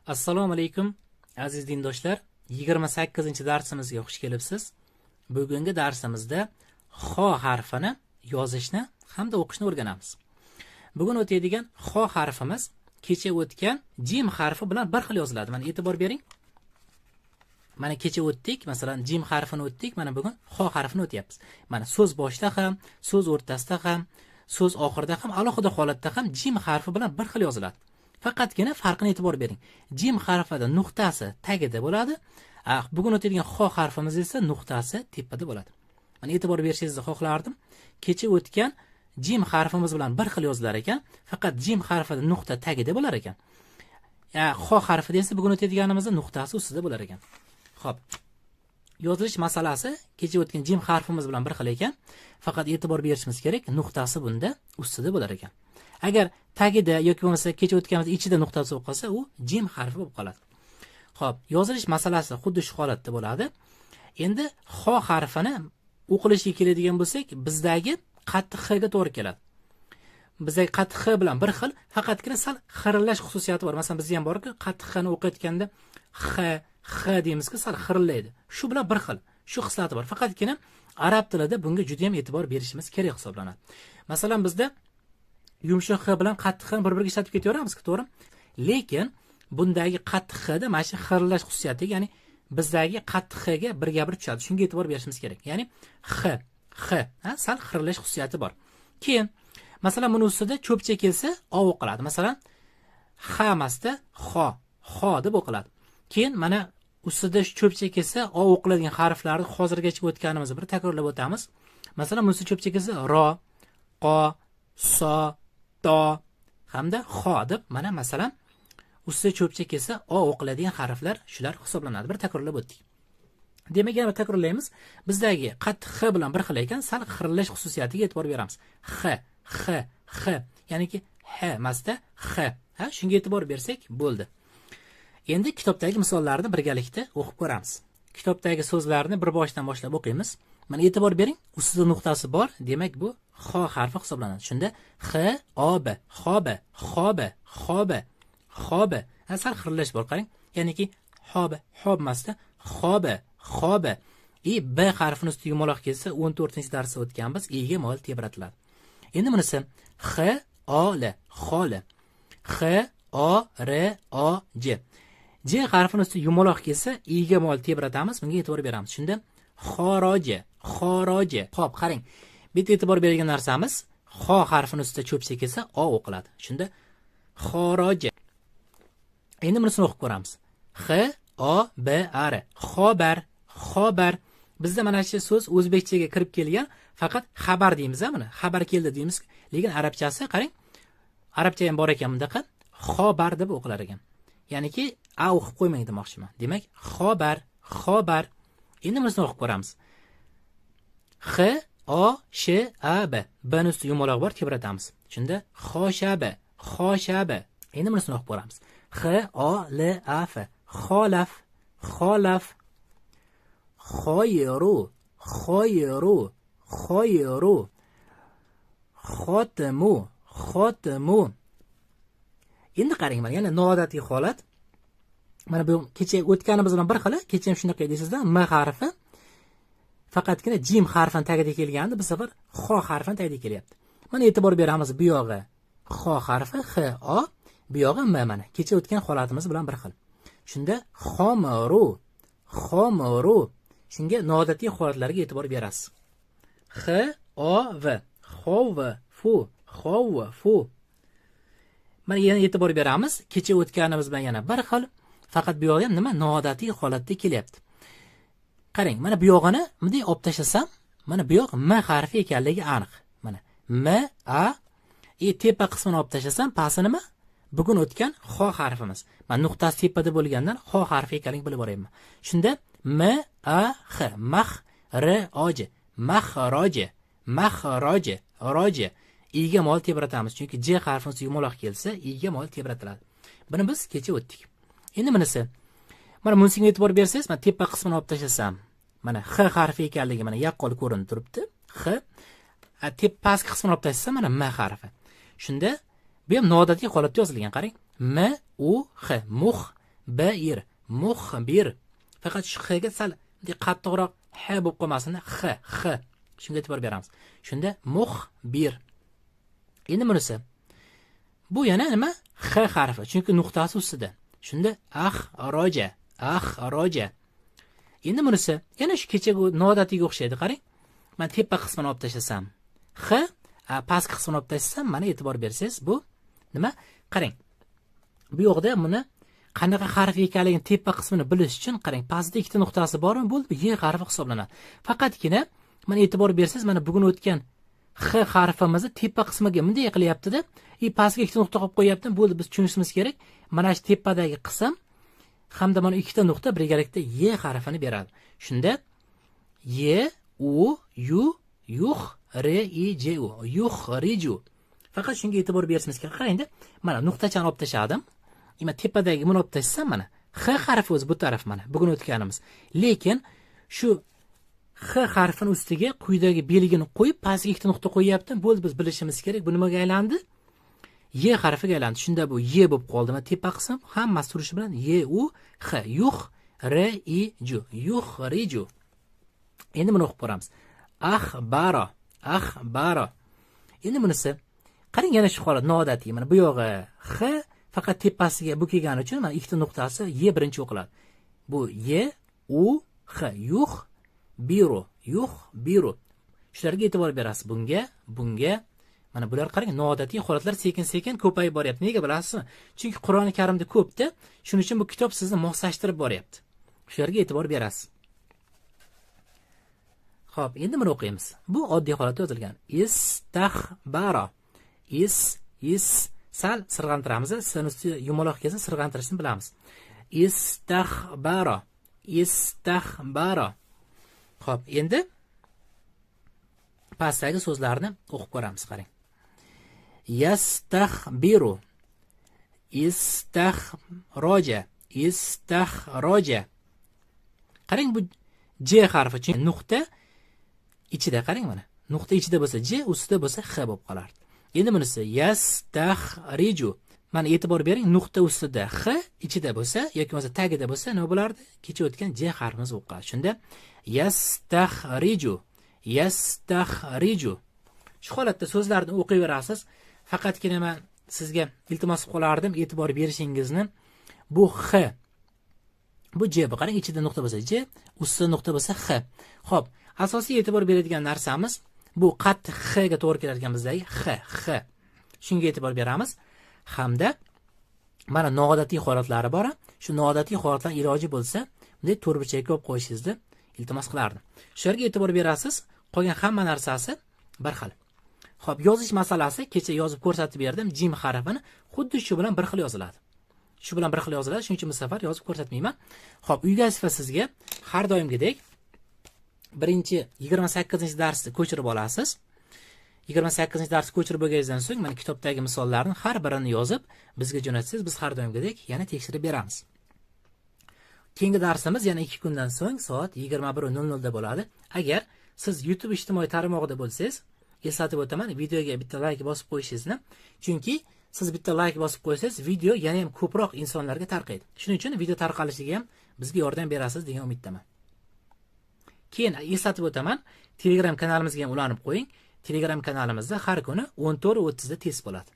Assalomu alaykum aziz dindoshlar. 28-darsimizga xush kelibsiz. Bugungi darsimizda xo harfini yozishni hamda o'qishni o'rganamiz. Bugun o'tadigan xo harfimiz kecha o'tgan jim harfi bilan bir xil yoziladi. Mana e'tibor bering. Mana kecha o'tdik, masalan, jim harfini o'tdik, mana bugun xo harfini o'tyapmiz. Mana so'z boshida ham, so'z o'rtasida ham, so'z oxirida ham, alohida holatda ham jim harfi bilan bir xil yoziladi. Faqatgina farqini e'tibor bering. Jim harfida nuqtasi tagida bo'ladi. Bugun o'tadigan xo harfimiz esa nuqtasi tepada bo'ladi. Mana e'tibor berishingizni xohlardim. Kecha o'tgan jim harfimiz bilan bir xil yozilar ekan, faqat jim harfida nuqta tagida bo'lar ekan. Xo harfida esa bugun o'tadiganimizda nuqtasi ustida bo'lar ekan. Xo'p. Yozilish masalasi kecha o'tgan jim harfimiz bilan bir xil ekan, faqat e'tibor berishimiz kerak, nuqtasi bunda ustida bo'lar ekan. Agar tagida yoki bo'lmasa kecha o'tganimizda ichida nuqtasi bo'lib qolsa, u jim harfi bo'lib qoladi. Xo'p, yozilish masalasi xuddi shu holatda bo'ladi. Endi xo harfini o'qilishga keladigan bo'lsak, bizdagi qattiq x ga to'g'ri keladi. Bizdagi qattiq x bilan bir xil, faqatgina sal xirillash xususiyati bor. Masalan, bizda ham borki, qattiq xni o'qiyotganda x deymizki, sal xirillaydi. Shu bilan bir xil. Shu xislati bor. Faqatgina arab tilida bunga juda ham e'tibor berishimiz kerak hisoblanadi. Masalan, bizda yumshoq x bilan qattiq xni bir-biriga ishlatib ketaveramiz-ku, to'g'ri? Lekin bundagi qattiq xda mana shu xirillash xususiyati, ya'ni bizdagi qattiq x ga birga bir tushadi. Shunga e'tibor berishimiz kerak. Ya'ni sal xirillash xususiyati bor. Keyin masalan, buni ustida cho'pcha kelsa o o'qiladi. Masalan, x emasda xo deb o'qiladi. Keyin mana ustida cho'pcha kelsa o o'qiladigan harflarni hozirgacha o'tganimizni bir takrorlab o'tamiz. Masalan, bunisi cho'pcha kelsa ro, qo, so, to hamda xo deb mana masalan ustida cho'pcha kelsa o o'qiladigan harflar shular hisoblanadi. Bir takrorlab o'tdik. Demak, yana takrorlaymiz. Bizdagi qattiq x bilan bir xil ekan, sal xirillash xususiyatiga e'tibor beramiz. X, ya'niki h emasda x. Shunga e'tibor bersak bo'ldi. Endi kitobdagi misollarni birgalikda o'qib ko'ramiz. Kitobdagi so'zlarni bir boshdan boshlab o'qiymiz. Mana e'tibor bering, ustida nuqtasi bor, demak bu xo harfi hisoblanadi. Shunda x, ob, xob. Sal xirillash bor, qarang. Ya'niki hob emasda xob. B harfini ustiga yumaloq kelsa 14-darsda o'tganmiz, e ga mol tebratiladi. Endi bunisi x, o, l, xol. X, o, r, o, j. J harfini ustiga yumaloq kelsa, e ga mol tebratamiz, bunga e'tibor beramiz. Shunda xoroja. Xo'p, qarang. Bitta e'tibor bergan narsamiz, xo harfini ustida cho'pcha kelsa, o o'qiladi. Shunda xoroja. Endi bunisini o'qib ko'ramiz. X, o, b, r. Xobar. Bizda mana shu so'z o'zbekchaga kirib kelgan, faqat xabar deymiz, buni. Xabar keldi deymiz. Lekin arabchasi, qarang. Arabcha ham bor ekan bundaqa. Xobar deb o'qilar ekan. Ya'niki a o'qib qo'ymang demoqchiman. Demak, xobar. Endi bunisini o'qib ko'ramiz. X, o, sh, a, b. Bni ustiga yumaloq bor, tebratamiz. Shunda xoshaba. Endi bunisini o'qib ko'ramiz. X, o, l, a, f. Xolaf. Xoyru. Xotimu. Endi qarang, mana yana noodatiy holat. Mana bu kecha o'tganimiz bilan bir xil. Kecha ham shunaqa deysizda, m harfi faqatgina jim harfining tagida kelgandi, bu safar xo harfining tagida kelyapti. Mana e'tibor beramiz, bu yog'i xo harfi x, o, bu yog'i m. Mana kecha o'tgan holatimiz bilan bir xil. Shunda xomiru. Shunga noodatiy holatlarga e'tibor berasiz. X, o, v. Xov, fu. Mana yana e'tibor beramiz. Kecha o'tganimiz bilan yana bir xil. Faqat bu yog'i ham nima? Noodatiy holatda kelyapti. Qarang, mana bu yog'ini bunday olib tashlasam, mana bu yog' m harfi ekanligi aniq. Mana m, a, tepa qismini olib tashlasam, pasti nima? Bugun o'tgan xo harfimiz. Mana nuqtasi tepada bo'lgandan xo harfi ekanligini bilib olayman. Shunda m, a, x, roja. E ga mol tebratamiz, chunki j harfini yumaloq kelsa, e ga mol tebratiladi. Buni biz kecha o'tdik. Endi bunisi. Mana bunisiga e'tibor bersangiz, mana tepa qismini olib tashlasam, mana x harfi ekanligi mana yaqqol ko'rinib turibdi. X. Pastki qismini olib tashlasam, mana m harfi. Shunda bu ham noodatiy holatda yozilgan, qarang. M, u, x, mux, bir, muxbir. Faqat shu xga sal qattiqroq h bo'lib qolmasin, x. Shunga e'tibor beramiz. Shunda muxbir. Endi bunisi. Bu yana nima? X harfi, chunki nuqtasi ustida. Shunda axroja. Endi bunisi yana shu kechagi noodatiga o'xshaydi, qarang. Men tepa qismini olib tashlasam, x, pastki qismini olib tashlasam, mana e'tibor bersangiz, bu nima? Qarang. Bu yoqda buni qanaqa harf ekanligini tepa qismini bilish uchun qarang, pastda ikkita nuqtasi bormi? Bo'ldi, y harfi hisoblanadi. Faqatgina mana e'tibor bersangiz, mana bugun o'tgan x harfimizni tepa qismiga bunday qilyapti-da, pastga ikkita nuqta qo'yib qo'yapti. Bo'ldi, biz tushunishimiz kerak. Mana shu tepadagi qism hamda mana ikkita nuqta birgalikda y harfini beradi. Shunda y, u, yu, yuh, re, i, j, u, yuhriju. Faqat shunga e'tibor berishimiz kerak. Qarangda, mana nuqtachani olib tashladim. Mana tepadagi buni olib tashlasam, mana x harfi o'zi bu taraf, mana bugun o'tganimiz. Lekin shu x harfini ustiga quyidagi belgini qo'yib, pastga ikkita nuqta qo'yapti. Bo'ldi, biz bilishimiz kerak. Bu nimaga aylandi? Y harfiga aylandi. Shunda bu y bo'lib qoldi. Mana tepa qism hammasi turishi bilan y, u, x, yuh, re, i, ju, yuhriju. Endi buni o'qib ko'ramiz. Axbaro. Endi bunisi qarang, yana shu holat noodatiy. Mana bu yog'i x, faqat tepasiga bu kelgani uchun mana ikkita nuqtasi y birinchi o'qiladi. Bu y, u, x, yuhbiru. Shularga e'tibor berasiz. Bunga mana bular qarang, noodatiy holatlar sekin-sekin ko'payib boryapti. Nega bilasizmi? Chunki Qur'oni Karimda ko'pda, shuning uchun bu kitob sizni moslashtirib boryapti. Shularga e'tibor berasiz. Xo'p, endi buni o'qiymiz. Bu oddiy holatda yozilgan. Istaxbaro. Sal sirg'antiramiz. Sizning ustiga yumaloq kelsa sirg'antirishni bilamiz. Istaxbaro. Xo'p, endi pastdagi so'zlarni o'qib ko'ramiz, qarang. Yastaxbiru. Istaxroja. Qarang, bu j harfi, chunki nuqta ichida, qarang mana. Nuqta ichida bo'lsa j, ustida bo'lsa x bo'lib qolardi. Endi bunisi yastaxriju. Mana e'tibor bering, nuqta ustida x, ichida bo'lsa yoki bo'lmasa tagida bo'lsa nima bo'lardi? Kecha o'tgan j harfimiz bo'lib qoladi. Shunda yastaxriju. Shu holatda so'zlarni o'qiyverasiz. Faqatgina men sizga iltimos qilib qolardim, e'tibor berishingizni. Bu x, bu j, bu qarang, ichida nuqta bo'lsa j, ustida nuqta bo'lsa x. Xo'p, asosiy e'tibor beradigan narsamiz bu qattiq x ga to'g'ri keladigan bizdagi x. Shunga e'tibor beramiz. Hamda mana noodatiy holatlari bor. Shu noodatiy holatlar iloji bo'lsa, bunday to'rtburchakka olib qo'yishingizni iltimos qilardim. Shularga e'tibor berasiz. Qolgan hamma narsasi bir xil. Xo'p, yozish masalasi kecha yozib ko'rsatib berdim. Jim harfini xuddi shu bilan bir xil yoziladi. Shuning uchun bu safar yozib ko'rsatmayman. Xo'p, uyga sifa sizga har doimgidek birinchi 28-darsni ko'chirib olasiz. 28-darsni ko'chirib bo'lganingizdan so'ng mana kitobdagi misollarning har birini yozib bizga jo'natsangiz, biz har doimgidek yana tekshirib beramiz. Keyingi darsimiz yana 2 kundan so'ng soat 21:00 da bo'ladi. Agar siz YouTube ijtimoiy tarmog'ida bo'lsangiz, eslatib o'taman, videoga bitta like bosib qo'yishingizni. Chunki siz bitta like bosib qo'ysangiz, video yana ham ko'proq insonlarga tarqaydi. Shuning uchun video tarqalishiga ham bizga yordam berasiz degan umiddaman. Keyin eslatib o'taman, Telegram kanalimizga ham ulanib qo'ying. Telegram kanalimizda har kuni 14:30 da test bo'ladi.